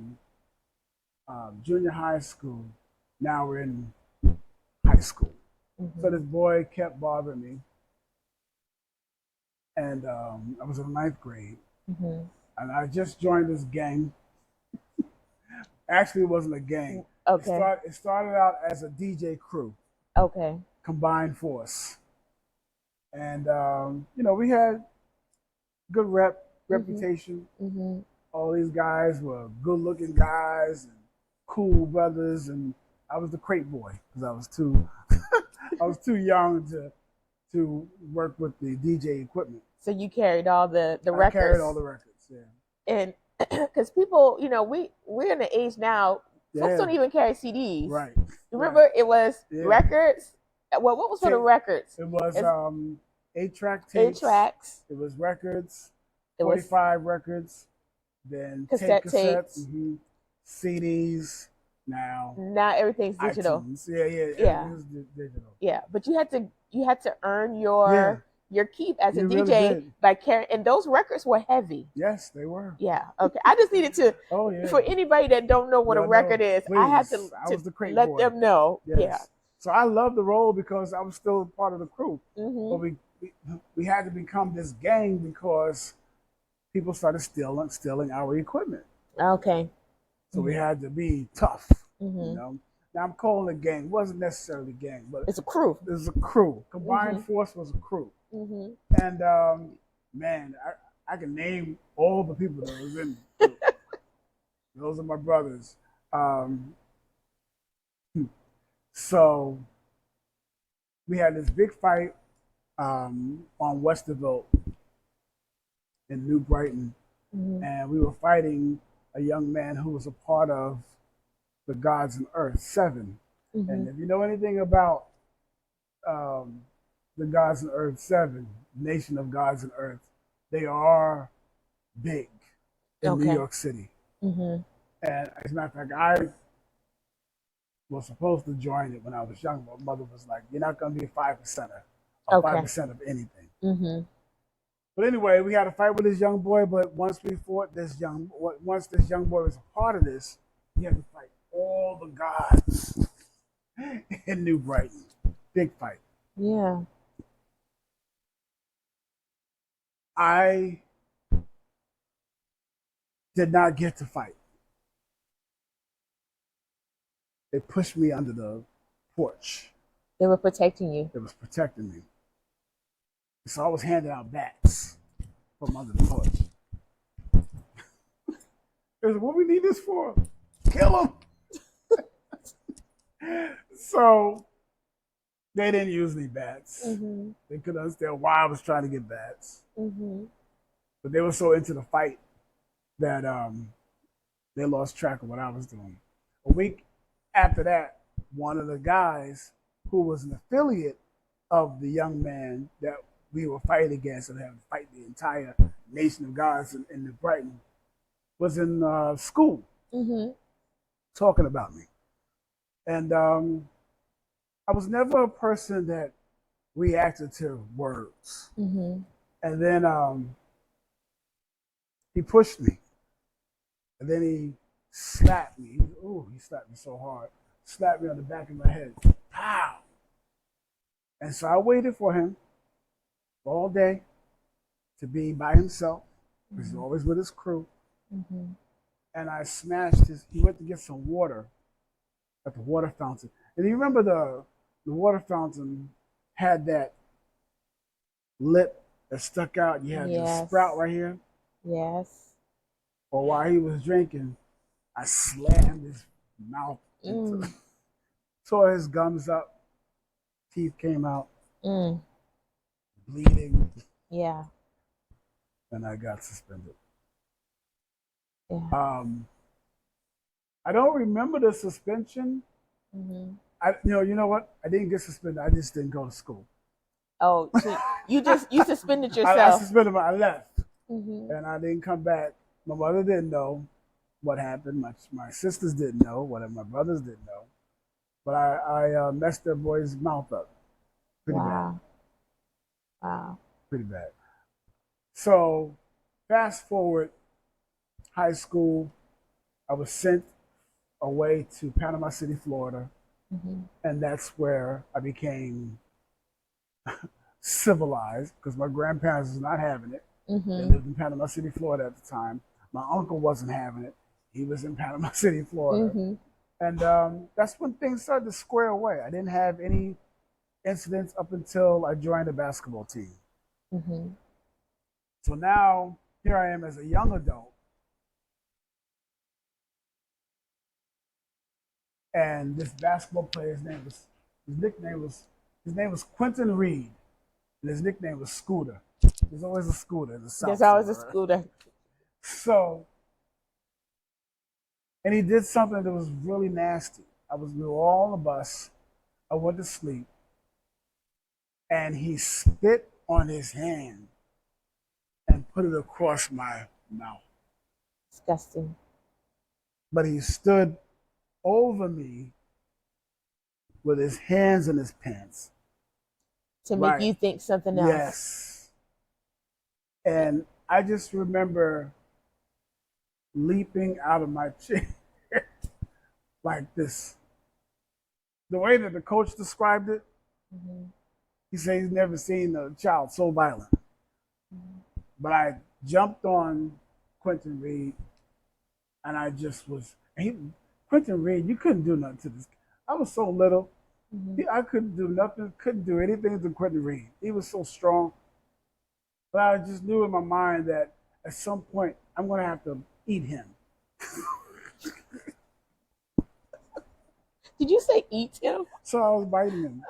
junior high school. Now we're in high school. So this boy kept bothering me, and I was in ninth grade, and I just joined this gang. Actually, it wasn't a gang. Okay. It started out as a DJ crew, Okay. combined force, and we had good reputation. All these guys were good-looking guys and cool brothers, and I was the crate boy because I was too young to work with the DJ equipment. So you carried all the records. I carried all the records, yeah. And because people, we're in the age now. Folks don't even carry CDs. Right. Remember, it was records. Well, what was for the records? It was 8-track tapes. 8 tracks. It was records. 45 records. Then cassette tapes. CDs. Now everything's digital. iTunes. Yeah. Everything's digital. Yeah, but you had to earn your keep as a DJ really by carrying, and those records were heavy. Yes, they were. Yeah. Okay. I just needed to. For anybody that don't know what a record is, please. I had to was the crate let boy. them know. Yes. Yeah. So I loved the role because I was still part of the crew. Mm-hmm. But we had to become this gang because people started stealing our equipment. Okay. So we had to be tough. Mm-hmm. Now I'm calling it a gang. It wasn't necessarily a gang, but it's a crew. It was a crew. Combined force was a crew. And man, I can name all the people that was in the crew. Those are my brothers. So we had this big fight on Westerville in New Brighton, and we were fighting a young man who was a part of the Gods and Earth 7. And if you know anything about the Gods and Earth 7, Nation of Gods and Earth, they are big in New York City. And as a matter of fact, I was supposed to join it when I was young. My mother was like, "You're not going to be a 5%er or 5% of anything." But anyway, we had a fight with this young boy. But once this young boy was a part of this, we had to fight all the gods in New Brighton. Big fight. Yeah. I did not get to fight. They pushed me under the porch. They were protecting you. It was protecting me. So I was handing out bats from under the porch. They was like, "What we need this for? Kill them." So they didn't use any bats. They couldn't understand why I was trying to get bats. But they were so into the fight that they lost track of what I was doing. A week after that, one of the guys who was an affiliate of the young man that we were fighting against and having to fight the entire Nation of Gods in New Brighton was in school talking about me. And I was never a person that reacted to words. And then he pushed me. And then he slapped me. He slapped me so hard. Slapped me on the back of my head. Pow! And so I waited for him all day to be by himself. Because he's always with his crew. And I smashed he went to get some water at the water fountain. And you remember the water fountain had that lip that stuck out. You had the sprout right here. Yes. Well, while he was drinking, I slammed his mouth into tore his gums up. Teeth came out. Bleeding. Yeah. And I got suspended. Yeah. I don't remember the suspension. You know what? I didn't get suspended. I just didn't go to school. Oh, so you suspended yourself. I suspended. I left, and I didn't come back. My mother didn't know what happened. My sisters didn't know. My brothers didn't know. But I messed their boy's mouth up. Pretty bad. Wow. Pretty bad. So, fast forward, high school, I was sent away to Panama City, Florida, and that's where I became civilized because my grandparents was not having it. They lived in Panama City, Florida at the time. My uncle wasn't having it. He was in Panama City, Florida. And that's when things started to square away. I didn't have any incidents up until I joined the basketball team. So now here I am as a young adult. And this basketball player's name was Quentin Reed. And his nickname was Scooter. There's always a scooter in the South. There's always a scooter. So, and he did something that was really nasty. We were all on the bus. I went to sleep. And he spit on his hand and put it across my mouth. Disgusting. But he stood over me with his hands in his pants. To make you think something else. Yes. And I just remember leaping out of my chair like this. The way that the coach described it, he said he's never seen a child so violent. But I jumped on Quentin Reed, and I just was. Quentin Reed, you couldn't do nothing to this. I was so little. I couldn't do nothing, couldn't do anything to Quentin Reed. He was so strong. But I just knew in my mind that at some point I'm going to have to eat him. Did you say eat him? So I was biting him.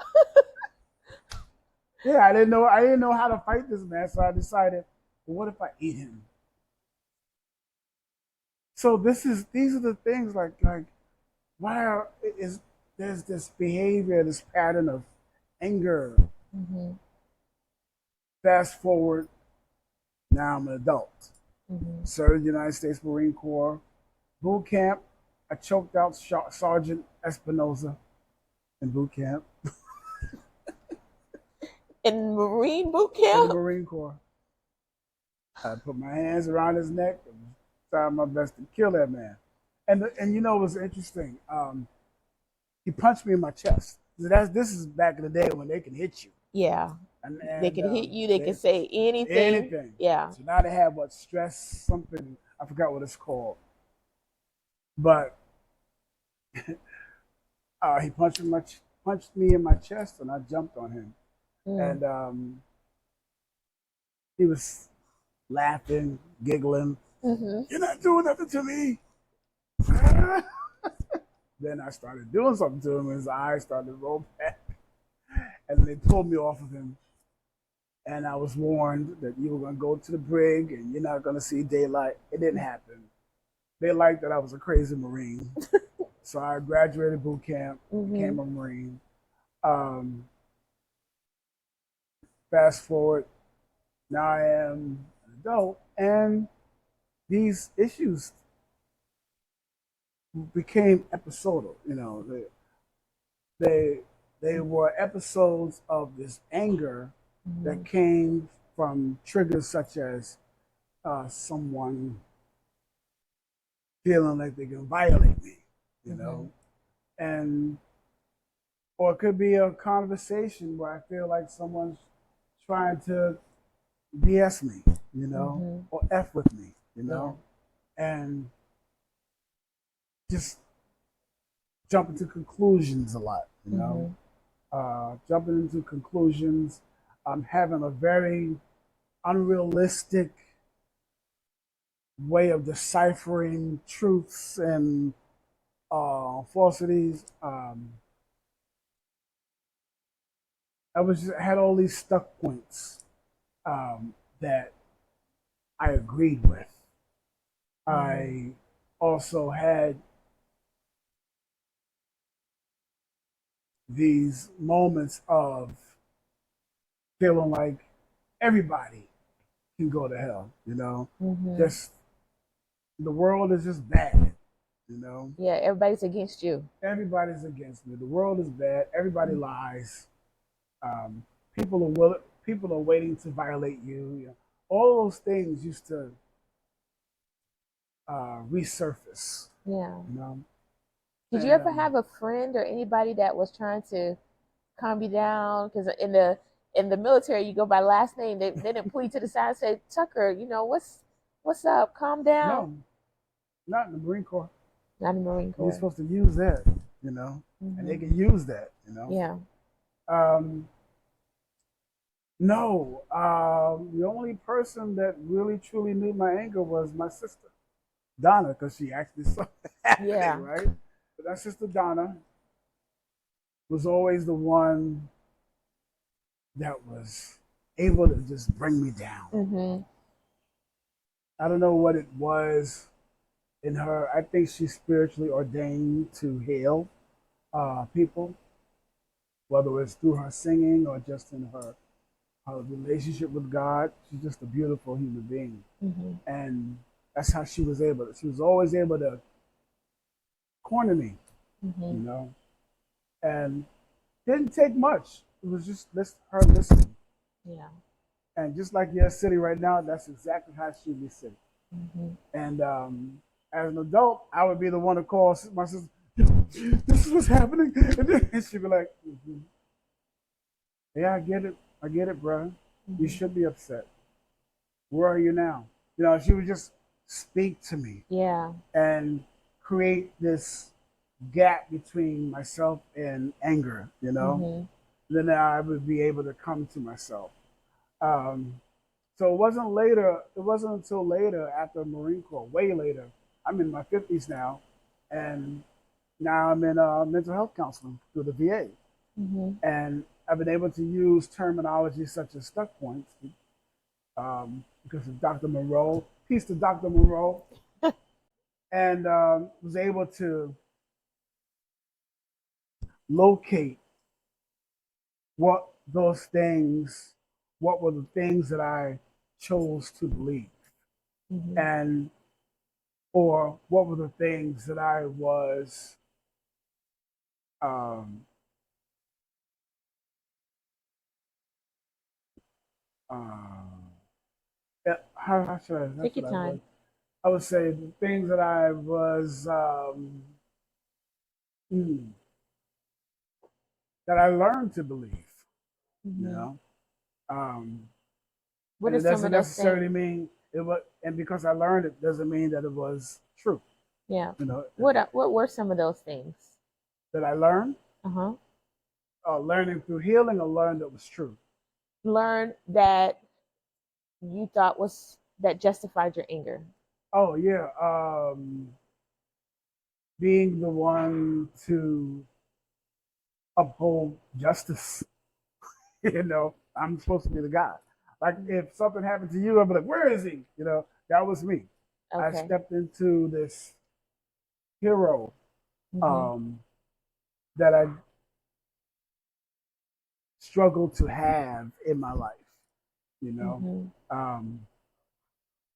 Yeah, I didn't know how to fight this man, so I decided, well, what if I eat him? So these are the things like why there's this behavior, this pattern of anger. Fast forward, now I'm an adult. Served the United States Marine Corps. Boot camp, I choked out Sergeant Espinoza in boot camp. In Marine boot camp? In the Marine Corps. I put my hands around his neck and tried my best to kill that man. And you know what's interesting? He punched me in my chest. This is back in the day when they can hit you. Yeah. And they can hit you. They can say anything. Anything. Yeah. So now they have stress something. I forgot what it's called. But he punched me in my chest, and I jumped on him. And he was laughing, giggling. You're not doing nothing to me. Then I started doing something to him, and his eyes started to roll back. And they pulled me off of him. And I was warned that you were going to go to the brig and you're not going to see daylight. It didn't happen. They liked that I was a crazy Marine. So I graduated boot camp, became a Marine. Fast forward, now I am an adult, and these issues became episodal. You know, they were episodes of this anger that came from triggers such as someone feeling like they can violate me, you know, or it could be a conversation where I feel like someone's trying to BS me, you know, or F with me, you know, and just jumping to conclusions a lot, you know, jumping into conclusions. Having a very unrealistic way of deciphering truths and falsities. I had all these stuck points that I agreed with. I also had these moments of feeling like everybody can go to hell, you know. Just the world is just bad, you know. Yeah, everybody's against you. Everybody's against me. The world is bad. Everybody lies. People are waiting to violate you. You know, all those things used to resurface. Yeah. You know, Did you ever have a friend or anybody that was trying to calm you down? Because in the military, you go by last name. They didn't pull you to the side and say, Tucker, you know, what's up? Calm down. No, not in the Marine Corps. Not in the Marine Corps. You're supposed to use that, you know, and they can use that, you know. Yeah. No, the only person that really truly knew my anger was my sister, Donna, because she actually saw it happening, Yeah. right? But that sister Donna was always the one that was able to just bring me down. I don't know what it was in her. I think she's spiritually ordained to heal people, whether it's through her singing or just in her relationship with God. She's just a beautiful human being. And that's how she was able to. She was always able to corner me, you know, and didn't take much. It was just her listening. Yeah. And just like you're sitting right now, that's exactly how she'd be sitting. And as an adult, I would be the one to call my sister, this is what's happening. And she'd be like, yeah, I get it, bro. You should be upset. Where are you now? You know, she would just speak to me. Yeah. And create this gap between myself and anger, you know? Then I would be able to come to myself. So it wasn't until later after Marine Corps, way later. I'm in my 50s now, and now I'm in mental health counseling through the VA. And I've been able to use terminology such as stuck points because of Dr. Monroe. Peace to Dr. Monroe. And was able to locate what were the things that I chose to believe, and or what were the things that I was how should I take your time? I would say the things that I was that I learned to believe, you know. What and is it some doesn't of those necessarily things? mean it was, and because I learned it doesn't mean that it was true. Yeah. You know, What were some of those things that I learned? Learning through healing, or learned that was true. Learn that you thought that justified your anger. Oh yeah, being the one to uphold justice. You know, I'm supposed to be the guy. Like if something happened to you, I'd be like, "Where is he?" You know, that was me. Okay. I stepped into this hero that I struggled to have in my life. You know,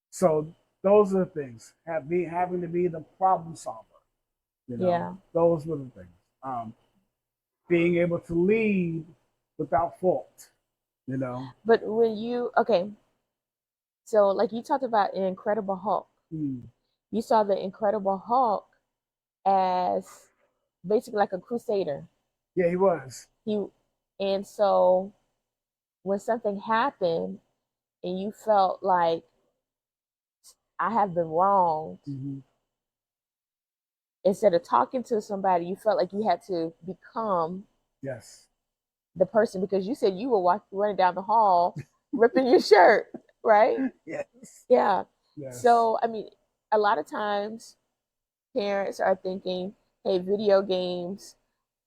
so those are the things. Having to be the problem solver. You know, those were the things. Being able to lead without fault. You know. But when so like you talked about an Incredible Hulk. You saw the Incredible Hulk as basically like a crusader. Yeah, he was. And so when something happened and you felt like I have been wronged, instead of talking to somebody, you felt like you had to become the person, because you said you were running down the hall ripping your shirt, right? Yes. Yeah. Yes. So, I mean, a lot of times parents are thinking, hey, video games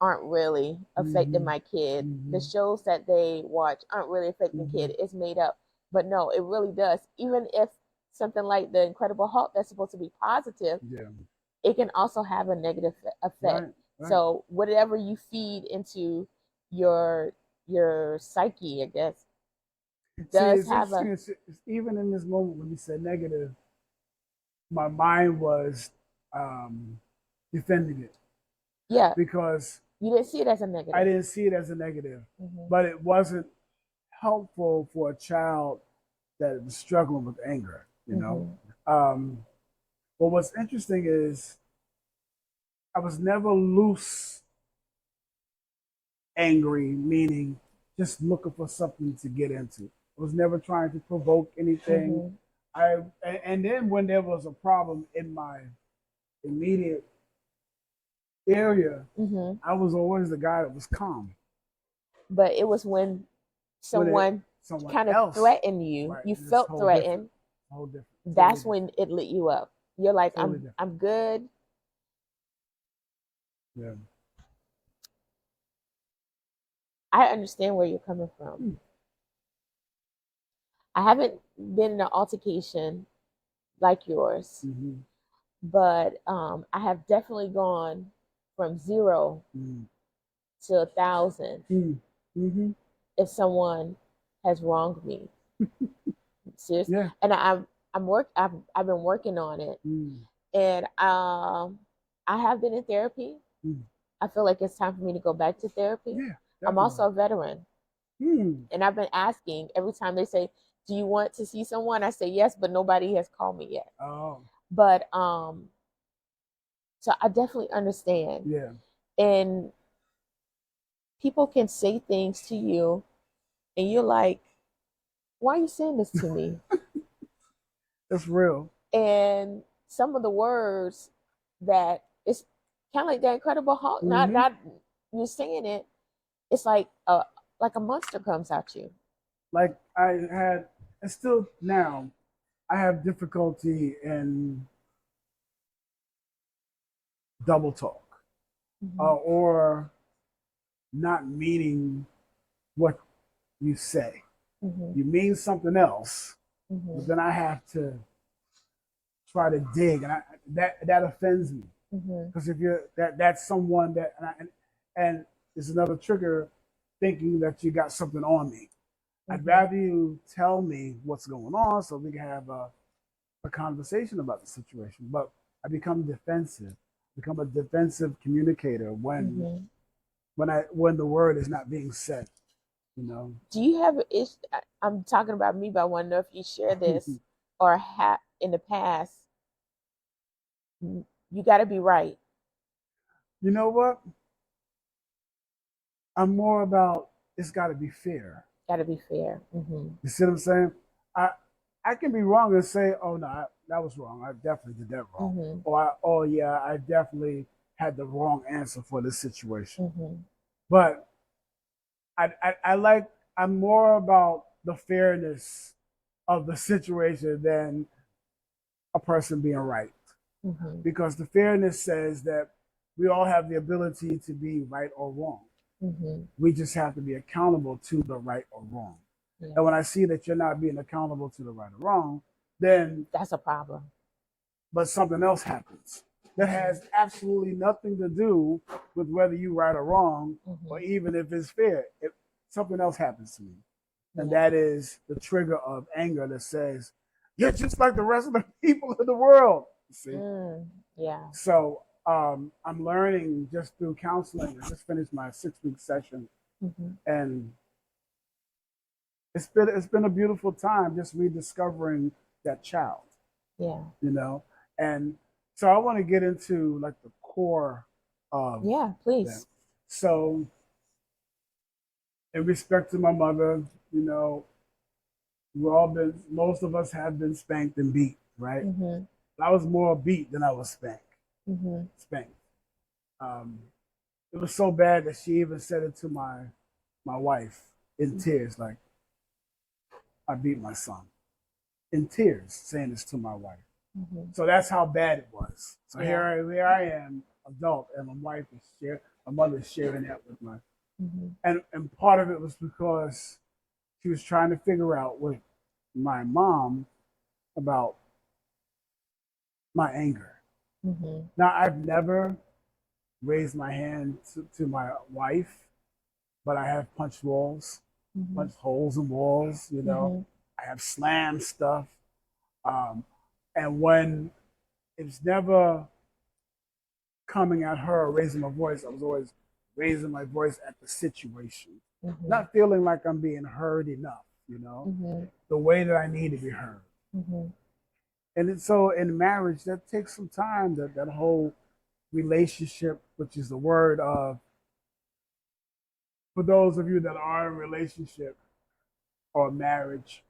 aren't really affecting my kid. The shows that they watch aren't really affecting the kid. It's made up. But no, it really does. Even if something like the Incredible Hulk that's supposed to be positive, it can also have a negative effect. Right. So whatever you feed into your psyche, I guess, does have it's even in this moment when you said negative, my mind was defending it. Yeah. Because you didn't see it as a negative. I didn't see it as a negative. But it wasn't helpful for a child that was struggling with anger, you know. But what's interesting is I was never loose angry, meaning just looking for something to get into. I was never trying to provoke anything. And then when there was a problem in my immediate area, I was always the guy that was calm. But it was when someone kind of else threatened you, right, you felt threatened. Whole different. That's when it lit you up. You're like, I'm good. Yeah. I understand where you're coming from. I haven't been in an altercation like yours, but I have definitely gone from 0 to 1,000 if someone has wronged me. Seriously, Yeah. and I've been working on it, and I have been in therapy. I feel like it's time for me to go back to therapy. Yeah, I'm also a veteran. And I've been asking every time they say, "Do you want to see someone?" I say yes, but nobody has called me yet. Oh. But so I definitely understand. Yeah. And people can say things to you, and you're like, "Why are you saying this to me?" It's real. And some of the words that it's kind of like that Incredible Hulk. Not you're saying it. It's like a monster comes at you. Like I had, and still now, I have difficulty in double talk or not meaning what you say. You mean something else, but then I have to try to dig, and that offends me because if you're that's someone that and it's another trigger thinking that you got something on me. I'd rather you tell me what's going on so we can have a conversation about the situation. But I become defensive, become a defensive communicator when when the word is not being said. You know. Do you have I'm talking about me, but I want to know if you share this or have in the past. You got to be right. You know what? I'm more about it's got to be fair. Got to be fair. You see what I'm saying? I can be wrong and say, oh no, that was wrong. I definitely did that wrong. Or oh yeah, I definitely had the wrong answer for this situation. But I'm more about the fairness of the situation than a person being right. Because the fairness says that we all have the ability to be right or wrong. We just have to be accountable to the right or wrong. Yeah. And when I see that you're not being accountable to the right or wrong, then that's a problem. But something else happens that has absolutely nothing to do with whether you right or wrong, or even if it's fair. If something else happens to me, and that is the trigger of anger that says, "You're just like the rest of the people in the world." You see? Yeah. So I'm learning just through counseling. I just finished my 6-week session, and it's been a beautiful time just rediscovering that child. Yeah. You know, and so I want to get into like the core of please. that. So in respect to my mother, you know, most of us have been spanked and beat, right? I was more beat than I was spanked. Spanked. It was so bad that she even said it to my wife in tears, like, I beat my son. In tears, saying this to my wife. So that's how bad it was. So here I am, adult, and my mother is sharing that with my, and part of it was because she was trying to figure out with my mom about my anger. Now I've never raised my hand to my wife, but I have punched walls, punched holes in walls. You know, I have slammed stuff, and when it's never coming at her or raising my voice, I was always raising my voice at the situation, not feeling like I'm being heard enough. You know, the way that I need to be heard. And so in marriage, that takes some time. That whole relationship, which is the word of, for those of you that are in a relationship or marriage,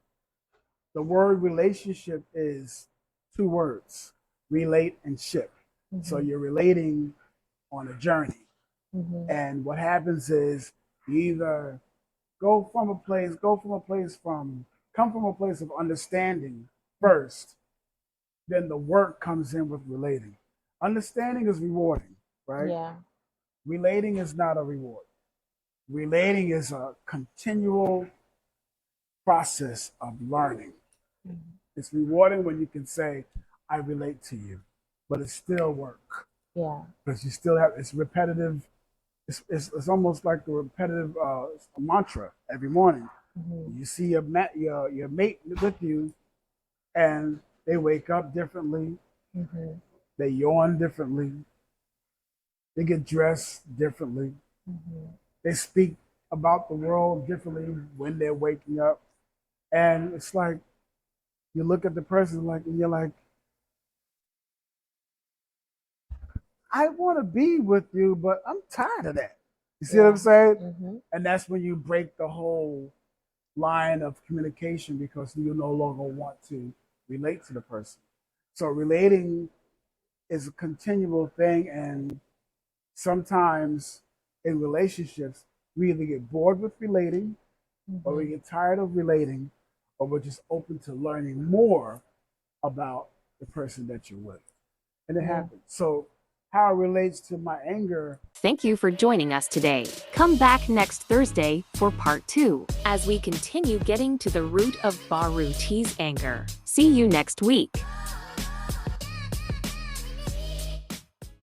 the word relationship is two words, relate and ship. Mm-hmm. So you're relating on a journey. Mm-hmm. And what happens is you either come from a place of understanding first, then the work comes in with relating. Understanding is rewarding, right? Yeah. Relating is not a reward. Relating is a continual process of learning. Mm-hmm. It's rewarding when you can say, I relate to you, but it's still work. Yeah. Because you still have, it's repetitive. It's almost like a repetitive mantra every morning. Mm-hmm. You see your mate with you, and they wake up differently. Mm-hmm. They yawn differently. They get dressed differently. Mm-hmm. They speak about the world differently when they're waking up. And it's like, you look at the person and you're like, I want to be with you, but I'm tired of that. You see what I'm saying? Mm-hmm. And that's when you break the whole line of communication because you no longer want to relate to the person. So relating is a continual thing, and sometimes in relationships, we either get bored with relating, mm-hmm. or we get tired of relating, or we're just open to learning more about the person that you're with. And it happens. So how it relates to my anger. Thank you for joining us today. Come back next Thursday for part 2 as we continue getting to the root of Baruti's anger. See you next week.